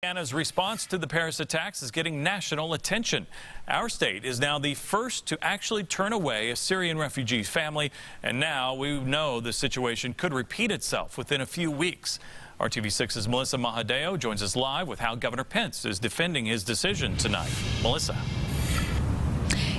Indiana's response to the Paris attacks is getting national attention. Our state is now the first to actually turn away a Syrian refugee family, and now we know the situation could repeat itself within a few weeks. RTV6's Melissa Mahadeo joins us live with how Governor Pence is defending his decision tonight. Melissa.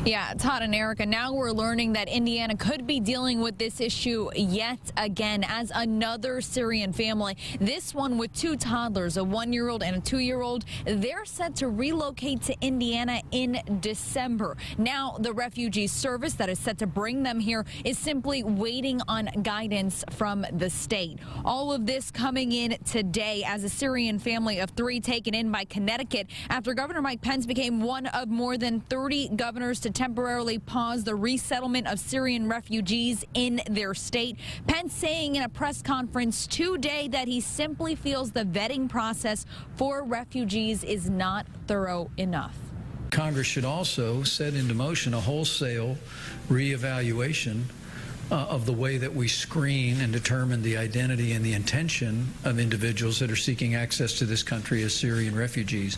Yeah, Todd and Erica, now we're learning that Indiana could be dealing with this issue yet again as another Syrian family. This one with two toddlers, a 1-year-old and a 2-year-old. They're set to relocate to Indiana in December. Now, the refugee service that is set to bring them here is simply waiting on guidance from the state. All of this coming in today as a Syrian family of 3 taken in by Connecticut after Governor Mike Pence became one of more than 30 governors to temporarily pause the resettlement of Syrian refugees in their state. Pence saying in a press conference today that he simply feels the vetting process for refugees is not thorough enough. Congress should also set into motion a wholesale reevaluation of the way that we screen and determine the identity and the intention of individuals that are seeking access to this country as Syrian refugees.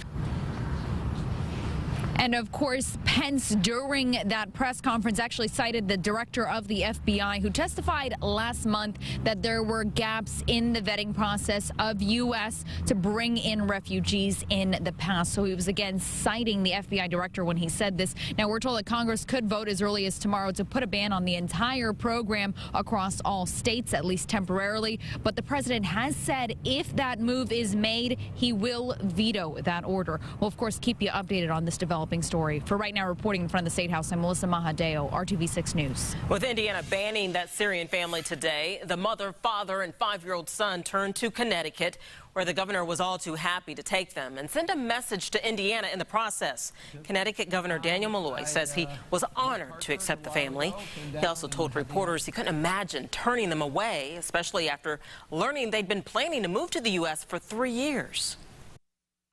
And of course, Pence during that press conference actually cited the director of the FBI who testified last month that there were gaps in the vetting process of U.S. to bring in refugees in the past. So he was again citing the FBI director when he said this. Now we're told that Congress could vote as early as tomorrow to put a ban on the entire program across all states, at least temporarily. But the president has said if that move is made, he will veto that order. We'll, of course, keep you updated on this developing story. For right now, reporting in front of the State House, I'm Melissa Mahadeo, RTV6 News. With Indiana banning that Syrian family today, the mother, father, and 5-year-old son turned to Connecticut, where the governor was all too happy to take them and send a message to Indiana in the process. Connecticut Governor Daniel Malloy says he was honored to accept the family. He also told reporters he couldn't imagine turning them away, especially after learning they'd been planning to move to the U.S. for 3 years.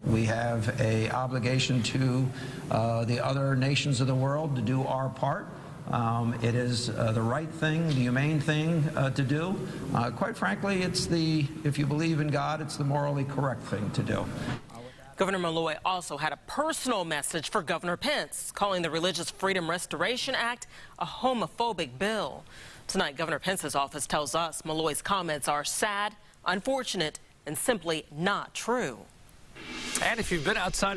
We have an obligation to the other nations of the world to do our part. It is the right thing, the humane thing to do. Quite frankly, if you believe in God, it's the morally correct thing to do. Governor Malloy also had a personal message for Governor Pence, calling the Religious Freedom Restoration Act a homophobic bill. Tonight, Governor Pence's office tells us Malloy's comments are sad, unfortunate, and simply not true. And if you've been outside